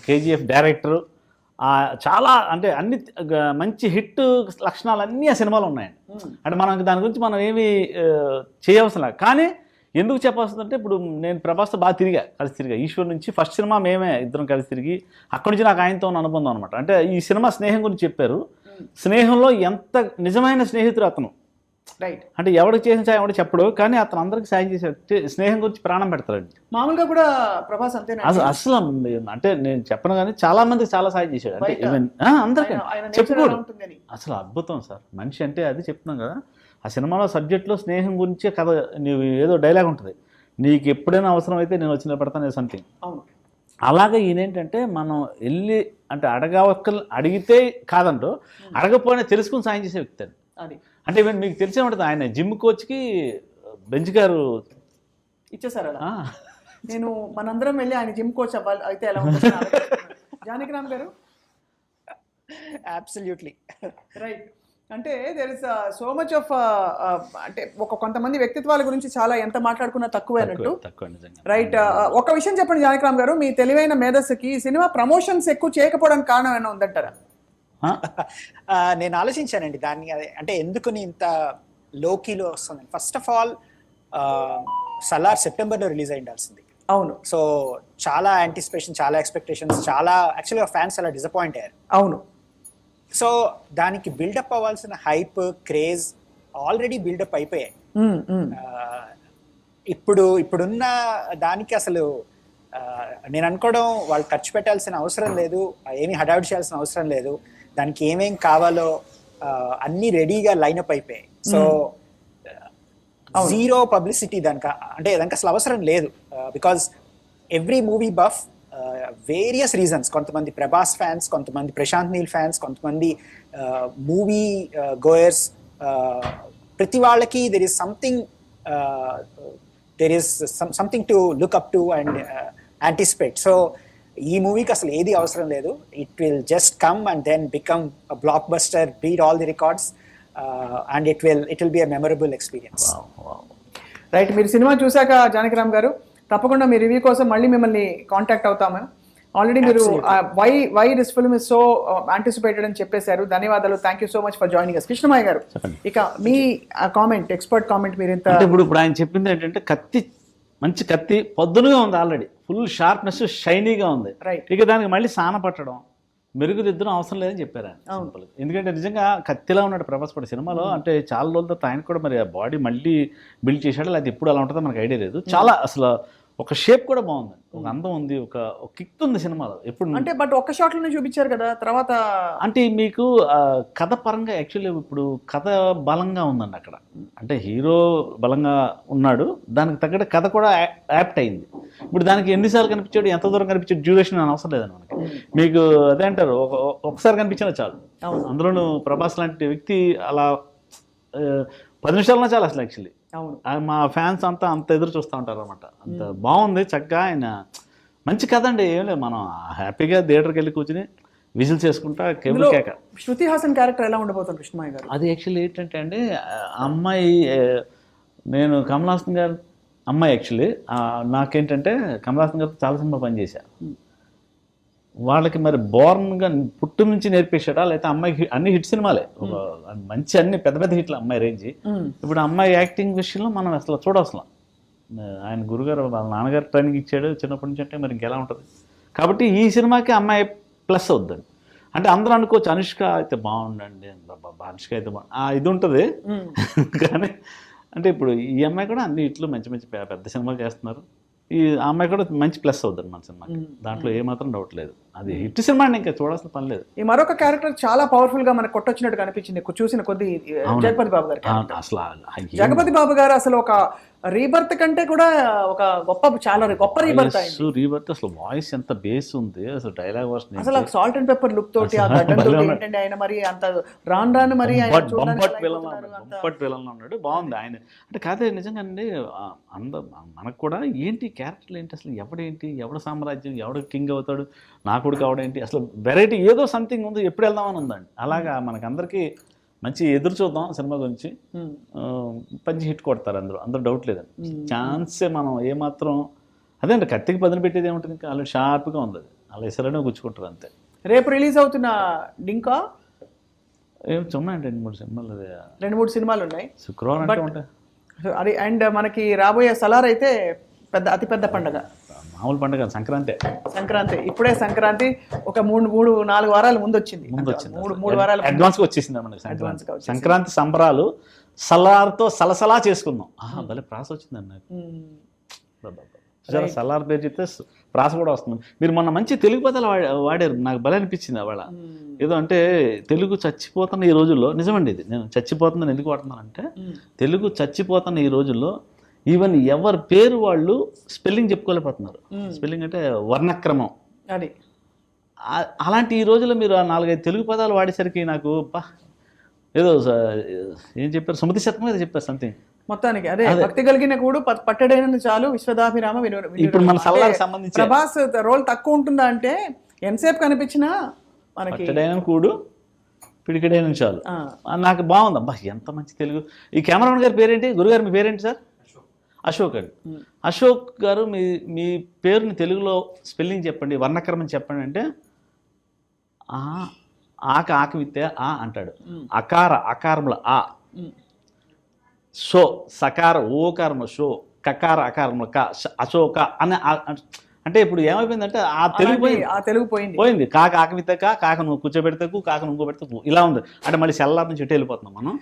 KGF డైరెక్టరు, చాలా అంటే అన్ని మంచి హిట్ లక్షణాలు అన్నీ ఆ సినిమాలో ఉన్నాయండి. అంటే మనం దాని గురించి మనం ఏమి చేయవలసిన లేదు. కానీ ఎందుకు చెప్పాల్సిందంటే, ఇప్పుడు నేను ప్రభాస్తో బాగా కలిసి తిరిగా ఈశ్వర్ నుంచి. ఫస్ట్ సినిమా మేమే ఇద్దరం కలిసి తిరిగి, అక్కడి నుంచి నాకు ఆయనతో ఉన్న అనుబంధం అనమాట. అంటే ఈ సినిమా స్నేహం గురించి చెప్పారు. స్నేహంలో ఎంత నిజమైన స్నేహితుడు అతను.
రైట్.
అంటే ఎవరికి చేసిన సాయం ఎవరికి చెప్పడు, కానీ అతను అందరికి సాయం చేశాడు. స్నేహం గురించి ప్రాణం పెడతాడండి.
మామూలుగా కూడా ప్రభాస్ అంతేనా?
అసలు అంటే నేను చెప్పను కానీ చాలా మందికి చాలా సాయం చేశాడు. అంటే ఈవెన్ అందరికీ చెప్పుకోడు. అసలు అద్భుతం సార్ మనిషి అంటే. అది చెప్తున్నాం కదా, ఆ సినిమాలో సబ్జెక్ట్లో స్నేహం గురించే కథ. నీవు ఏదో డైలాగ్ ఉంటుంది, నీకు ఎప్పుడైనా అవసరం అయితే నేను వచ్చి నిలబడతాను సంథింగ్. అలాగే ఈయనేంటంటే, మనం వెళ్ళి అంటే అడిగితే కాదంటూ, అడగపోయినా తెలుసుకుని సాయం చేసే వ్యక్తి అది. అంటే ఈవెన్ మీకు తెలిసే ఉంటుంది, ఆయన జిమ్ కోచ్కి బెంచ్ గారు
ఇచ్చేసారు అలా. నేను మనందరం వెళ్ళి ఆయన జిమ్ కోచ్ అవ్వాలి అయితే ఎలా ఉంటుంది జానకిరామ్ గారు?
Absolutely
right. అంటే there is so much of అంటే కొంతమంది వ్యక్తిత్వాల గురించి చాలా ఎంత మాట్లాడుకున్నా తక్కువే అన్నట్టు. రైట్. ఒక విషయం చెప్పండి జానకిరామ్ గారు, మీ తెలివైన మేధస్సుకి సినిమా ప్రమోషన్స్ ఎక్కువ చేయకపోవడానికి కారణం ఏమైనా ఉందంటారా?
నేను ఆలోచించానండి దాన్ని. అంటే ఎందుకు ఇంత లోకీలో వస్తుంది. ఫస్ట్ ఆఫ్ ఆల్ సలార్ సెప్టెంబర్లో రిలీజ్ అయి ఉండాల్సింది.
అవును.
సో చాలా యాంటిసిపేషన్, చాలా ఎక్స్పెక్టేషన్స్, చాలా యాక్చువల్గా ఫ్యాన్స్ చాలా డిసప్పాయింట్ అయ్యారు.
అవును.
సో దానికి బిల్డప్ అవ్వాల్సిన హైప్, క్రేజ్ ఆల్రెడీ బిల్డప్ అయిపోయాయి. ఇప్పుడున్న దానికి అసలు నేను అనుకోవడం, వాళ్ళు ఖర్చు పెట్టాల్సిన అవసరం లేదు, ఏమీ హడావిడి చేయాల్సిన అవసరం లేదు. దానికి ఏమేం కావాలో అన్నీ రెడీగా లైనప్ అయిపోయాయి. సో జీరో పబ్లిసిటీ దానికి, అంటే దానికి అసలు అవసరం లేదు. Because every movie buff, various reasons, కొంతమంది ప్రభాస్ ఫ్యాన్స్, కొంతమంది ప్రశాంత్ నీల్ ఫ్యాన్స్, కొంతమంది మూవీ గోయర్స్, ప్రతి వాళ్ళకి there is something to look up to and anticipate. So ఈ మూవీకి అసలు ఏది అవసరం లేదు. It will just come and then become a blockbuster, beat all the records, and it will be a memorable experience.
Right. మీరు cinema చూశాక జానకిరామ్ గారు తప్పకుండా మీ రివ్యూ కోసం మళ్ళీ మిమ్మల్ని కాంటాక్ట్ అవుతాము. ఆల్రెడీ మీరు why this film is so anticipated అని చెప్పేశారు. ధన్యవాదాలు, thank you so much for joining us. Krishnamayya garu, ఇక మీ కామెంట్, ఎక్స్పర్ట్ కామెంట్ మీరు ఇంత
అంటే ఇప్పుడు ఆయన చెప్పింది ఏంటంటే కత్తి, మంచి కత్తి పొద్దునుగా ఉంది, ఆల్రెడీ ఫుల్ షార్ప్నెస్, షైనీగా ఉంది.
Right.
ఇక దానికి మళ్ళీ సాన పట్టడం, మెరుగుదిద్దడం అవసరం లేదని చెప్పారు ఆయన. సింపుల్. ఎందుకంటే నిజంగా కత్తిలా ఉన్నాడు ప్రభాస్ కూడా సినిమాలో. అంటే చాలా రోజుల తర్వాత ఆయన కూడా మరి ఆ బాడీ మళ్ళీ బిల్డ్ చేశాడు, లేకపోతే ఎప్పుడు అలా ఉంటుందో మనకు ఐడియా లేదు. చాలా అసలు ఒక షేప్ కూడా బాగుంది, ఒక అందం ఉంది, ఒక కిక్ ఉంది సినిమాలో. ఎప్పుడు
అంటే బట్ ఒక్క షాట్ లోనే చూపించారు కదా, తర్వాత
అంటే మీకు కథ పరంగా యాక్చువల్లీ ఇప్పుడు కథ బలంగా ఉందండి అక్కడ. అంటే హీరో బలంగా ఉన్నాడు, దానికి తగ్గట్టు కథ కూడా యాప్ట్ అయింది. ఇప్పుడు దానికి ఎన్నిసార్లు కనిపించాడు, ఎంత దూరం కనిపించాడు, డ్యూరేషన్ అని అవసరం లేదండి మనకి. మీకు అదే అంటారు, ఒకసారి కనిపించినా చాలు. అందులోనూ ప్రభాస్ లాంటి వ్యక్తి అలా 10 నిమిషాలన్నా చాలు అసలు. యాక్చువల్లీ మా ఫ్యాన్స్ అంతా అంత ఎదురు చూస్తూ ఉంటారు అనమాట. అంత బాగుంది, చక్కగా ఆయన మంచి కథ అండి. ఏం లేదు, మనం హ్యాపీగా థియేటర్కి వెళ్ళి కూర్చుని విజిల్ చేసుకుంటా కేబుల్ కేక.
శృతి హాసన్ క్యారెక్టర్ ఎలా ఉండబోతుంది కృష్ణమయ్య గారు?
అది యాక్చువల్లీ ఏంటంటే అండి, అమ్మాయి, నేను కమల్ హాసన్ గారు అమ్మాయి యాక్చువల్లీ నాకేంటంటే కమల్ హాసన్ గారితో చాలా సినిమా పనిచేశా. వాళ్ళకి మరి బోర్న్గా పుట్టు నుంచి నేర్పించాడా, లేకపోతే అమ్మాయికి అన్ని హిట్ సినిమాలే, మంచి అన్ని పెద్ద పెద్ద హిట్లు అమ్మాయి రేంజ్. ఇప్పుడు అమ్మాయి యాక్టింగ్ విషయంలో మనం అసలు చూడవసరం. ఆయన గురుగారు వాళ్ళ నాన్నగారు ట్రైనింగ్ ఇచ్చాడు చిన్నప్పటి నుంచి, అంటే మరి ఇంకెలా ఉంటుంది. కాబట్టి ఈ సినిమాకి అమ్మాయి ప్లస్ అవుద్దండి. అంటే అందరూ అనుకోవచ్చు అనుష్క అయితే బాగుండండి, అనుష్క అయితే ఇది ఉంటుంది. కానీ అంటే ఇప్పుడు ఈ అమ్మాయి కూడా అన్ని ఇట్లు మంచి మంచి పెద్ద సినిమాలు చేస్తున్నారు. ఈ అమ్మాయి కూడా మంచి ప్లస్ అవుతుంది మన సినిమాకి, దాంట్లో ఏమాత్రం డౌట్ లేదు. అది హిట్ సినిమా అండి, ఇంకా చూడాల్సిన పని లేదు.
ఈ మరొక క్యారెక్టర్ చాలా పవర్ఫుల్ గా మనకు కొట్టొచ్చినట్టు కనిపించింది చూసిన కొద్ది, జగపతి బాబు గారు.
అసలు
జగపతి బాబు గారు అసలు ఒక రీబర్త్ కంటే కూడా ఒక చాలా గొప్ప రీబర్త్ అయింది.
రీబర్త్ అసలు వాయిస్ ఎంత బేస్ ఉంది, అసలు డైలాగ్ వర్షన్
అసలు సాల్ట్ అండ్ పెప్పర్ లుక్ తోటి ఆ గడ్డంతో ఏంటంటే ఆయన మరి అంత రాను మరి
విలన్ ఉన్నాడు. బాగుంది ఆయన. అంటే కాదే నిజంగా అండి, మనకు కూడా ఏంటి క్యారెక్టర్లు ఏంటి, అసలు ఎవడ సామ్రాజ్యం, ఎవడ కింగ్ అవుతాడు, నా కొడుకు అవడేంటి, అసలు వెరైటీ ఏదో సంథింగ్ ఉంది, ఎప్పుడు వెళ్దామని ఉందండి. అలాగా మనకందరికీ మంచి ఎదురు చూద్దాం సినిమా గురించి. పంచి హిట్ కొడతారు అందరూ డౌట్ లేదండి. ఛాన్సే మనం ఏమాత్రం అదే అండి, కత్తికి పదును పెట్టేది ఏముంటుంది, ఇంకా వాళ్ళు షార్ప్గా ఉంది, అది అలా ఇసరనే గుచ్చుకుంటారు అంతే.
రేపు రిలీజ్ అవుతున్న డింకా
ఏం ఉన్నాయండి
2-3 సినిమాలు ఉన్నాయి.
శుక్రవారం అంటే ఉంటాయి
అది. అండ్ మనకి రాబోయే సలార్ అయితే అతిపెద్ద పండుగ,
మామూలు పండుగ సంక్రాంతి.
ఇప్పుడే సంక్రాంతి ఒక 3-4 వారాల ముందు వచ్చింది. 3 వారాలు
అడ్వాన్స్గా వచ్చేసింది మనకి సంక్రాంతి సంబరాలు. సలార్తో సలసలా చేసుకుందాం. భలే ప్రాస వచ్చిందండి నాకు. సలార్ పేరు చెప్తే ప్రాస కూడా వస్తుంది. మీరు మొన్న మంచి తెలుగు పదాలు వాడారు, నాకు భలే అనిపించింది అవాళ. ఏదో అంటే తెలుగు చచ్చిపోతున్న ఈ రోజుల్లో, నిజమండి ఇది, నేను చచ్చిపోతుందని ఎందుకు వాడుతున్నానంటే, తెలుగు చచ్చిపోతున్న ఈ రోజుల్లో ఈవెన్ ఎవరి పేరు వాళ్ళు స్పెల్లింగ్ చెప్పుకోలేకపోతున్నారు. స్పెల్లింగ్ అంటే వర్ణక్రమం
అది.
అలాంటి ఈ రోజుల్లో మీరు 4-5 తెలుగు పదాలు వాడేసరికి నాకు ఏదో ఏం చెప్పారు, సుమతి శతకం ఏదో చెప్పారు సంథింగ్.
మొత్తానికి అదే భక్తి కలిగిన కూడా పట్టడైన చాలు విశ్వదాభిరామ.
ఇప్పుడు మన సల్లాకి సంబంధించి
ప్రభాస్ రోల్ తక్కువ ఉంటుందా అంటే, ఎంతసేపు కనిపించినా మనకి
పట్టడైన కూడు పిడికడైన చాలు. నాకు బాగుంది, అబ్బా ఎంత మంచి తెలుగు. ఈ కెమెరామెన్ గారి పేరేంటి, గురుగారు మీ పేరేంటి సార్? అశోక్ అండి. అశోక్ గారు మీ పేరుని తెలుగులో స్పెల్లింగ్ చెప్పండి, వర్ణక్రమం చెప్పండి అంటే ఆకవిత్తే ఆ అంటాడు. అకారముల ఆ, షో సకార ఓకారముల షో, కకార అకారముల క, అశోక అని. అంటే ఇప్పుడు ఏమైపోయిందంటే ఆ తెలుగు పోయింది. కాక ఆకవిత్తే కాక నువ్వు కూర్చోబెడతాకు, కాక నువ్వు పెడతాకు, ఇలా ఉంది. అంటే మళ్ళీ సెల్లార్ నుంచి ఇటు వెళ్ళిపోతున్నాం మనం.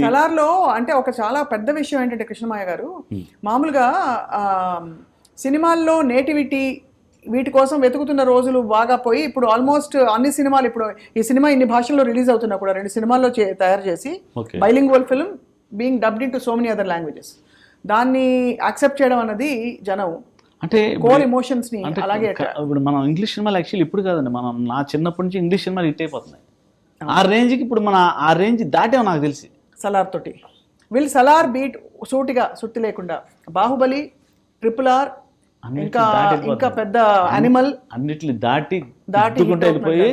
సలార్లో అంటే ఒక చాలా పెద్ద విషయం ఏంటంటే కృష్ణమయ్య గారు, మామూలుగా సినిమాల్లో నేటివిటీ వీటి కోసం వెతుకుతున్న రోజులు బాగా పోయి, ఇప్పుడు ఆల్మోస్ట్ అన్ని సినిమాలు, ఇప్పుడు ఈ సినిమా ఇన్ని భాషల్లో రిలీజ్ అవుతున్నా కూడా 2 సినిమాల్లో తయారు చేసి bilingual film being dubbed in to so many other languages, దాన్ని యాక్సెప్ట్ చేయడం అన్నది జనం
అంటే
కోర్ ఎమోషన్స్ ని. అలాగే
ఇప్పుడు మనం ఇంగ్లీష్ సినిమాలు యాక్చువల్లీ ఇప్పుడు కాదండి, మనం నా చిన్నప్పటి నుంచి ఇంగ్లీష్ సినిమాలు హిట్ అయిపోతున్నాయి. ఆ రేంజ్కి ఇప్పుడు మన ఆ రేంజ్ దాటాం నాకు తెలిసి
సలార్ తోటి. సలార్ బీట్ సూటిగా సుత్తి లేకుండా, బాహుబలి, RRR, ఇంకా పెద్ద యానిమల్
అన్నిటిని దాటుకుంటూ వెళ్ళిపోయి,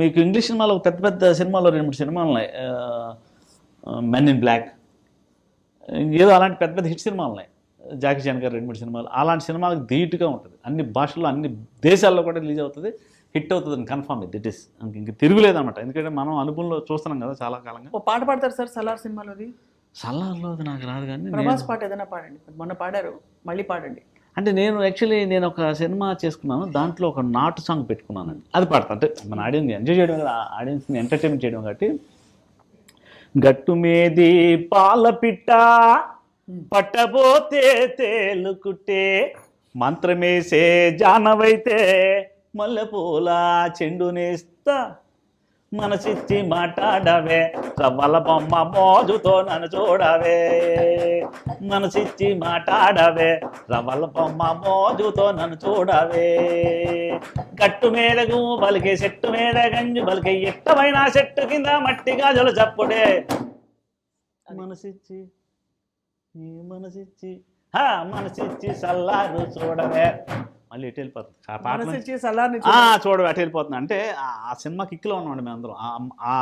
మీకు ఇంగ్లీష్ సినిమాలో పెద్ద పెద్ద సినిమాలో 2-3 సినిమాలు ఉన్నాయి. మెన్ ఇన్ బ్లాక్, ఏదో అలాంటి పెద్ద పెద్ద హిట్ సినిమాలు ఉన్నాయి. జాకీ చాన్ గారు 2-3 సినిమాలు, అలాంటి సినిమాలకు ధీటుగా ఉంటుంది. అన్ని భాషల్లో అన్ని దేశాల్లో కూడా రిలీజ్ అవుతుంది, హిట్ అవుతుంది అని కన్ఫర్మ్ ఇట్ ఈస్. ఇంక తిరుగులేదన్నమాట. ఎందుకంటే మనం అనుభవంలో చూస్తున్నాం కదా చాలా కాలంగా.
ఓ పాట పాడతారు సార్ సలార్ సినిమాలోది?
సల్లార్లో అది నాకు రాదు, కానీ
ప్రభాస్ పాట ఏదైనా పాడండి. మొన్న పాడారు, మళ్ళీ పాడండి.
అంటే నేను ఒక సినిమా చేసుకున్నాను, దాంట్లో ఒక నాటు సాంగ్ పెట్టుకున్నానండి, అది పాడతా. అంటే మన ఆడియన్స్ ఎంజాయ్ చేయడం కదా, ఆడియన్స్ని ఎంటర్టైన్మెంట్ చేయడం కాబట్టి. గట్టు మీది పాల పిట్ట పట్టబోతే తేలుకుట్టే, మంత్రమేసే జానవైతే మల్లెపూల చెండునేస్తా, మనసిచ్చి మాట్లాడవే రవ్వల బొమ్మ మోజుతో నన్ను చూడవే, మనసిచ్చి మాట్లాడవే రవ్వల బొమ్మ మోజుతో నన్ను చూడవే, గట్టు మీదకు బలికే చెట్టు మీద గంజు బలికే ఎట్టమైన చెట్టు కింద మట్టి గాజులు చప్పుడే, మనసిచ్చి మనసిచ్చి సల్లారు చూడవే. మళ్ళీ ఎటు వెళ్ళిపోతుంది ఆ పాట, చూడవే అటు వెళ్ళిపోతుంది. అంటే ఆ సినిమా కిక్లో ఉన్నాం మేమందరం. ఆ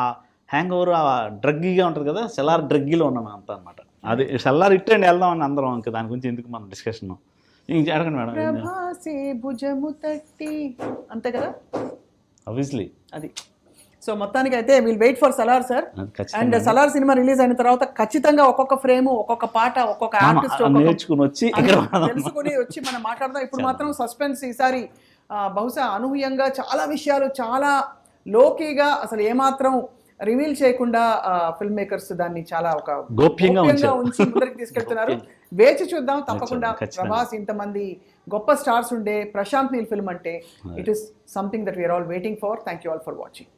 హ్యాంగ్ ఓవర్, ఆ డ్రగ్గీగా ఉంటుంది కదా, సెల్లార్ డ్రగ్గీలో ఉన్నాం అంతా అనమాట. అది సెల్లార్ ఇట్టండి వెళ్దాం అని అందరం. ఇంకా దాని గురించి ఎందుకు మనం డిస్కషన్, అడగండి మేడం.
భుజము తట్టి అంతే కదా,
ఆబ్వియస్లీ
అది. సో మొత్తానికి అయితే will wait for Salaar sir. And Salaar cinema release అయిన తర్వాత ఖచ్చితంగా ఒక్కొక్క ఫ్రేమ్, ఒక్కొక్క పాట, ఒక్కొక్క ఆర్టిస్ట్
నేర్చుకుని వచ్చి
తెలుసుకుని వచ్చి మనం మాట్లాడదాం. ఇప్పుడు మాత్రం సస్పెన్స్ ఈసారి బహుశా అనూహ్యంగా చాలా విషయాలు చాలా లోకీగా అసలు ఏమాత్రం రివీల్ చేయకుండా ఫిల్మ్ మేకర్స్ దాన్ని చాలా ఒక
గోప్యంగా
ఉంచి ముందరికి తీసుకెళ్తున్నారు. వేచి చూద్దాం తప్పకుండా. ప్రభాస్ ఇంతమంది గొప్ప స్టార్స్ ఉండే ప్రశాంత్ నీల్ ఫిల్మ్ అంటే it is something that we're all waiting for. Thank you all for watching.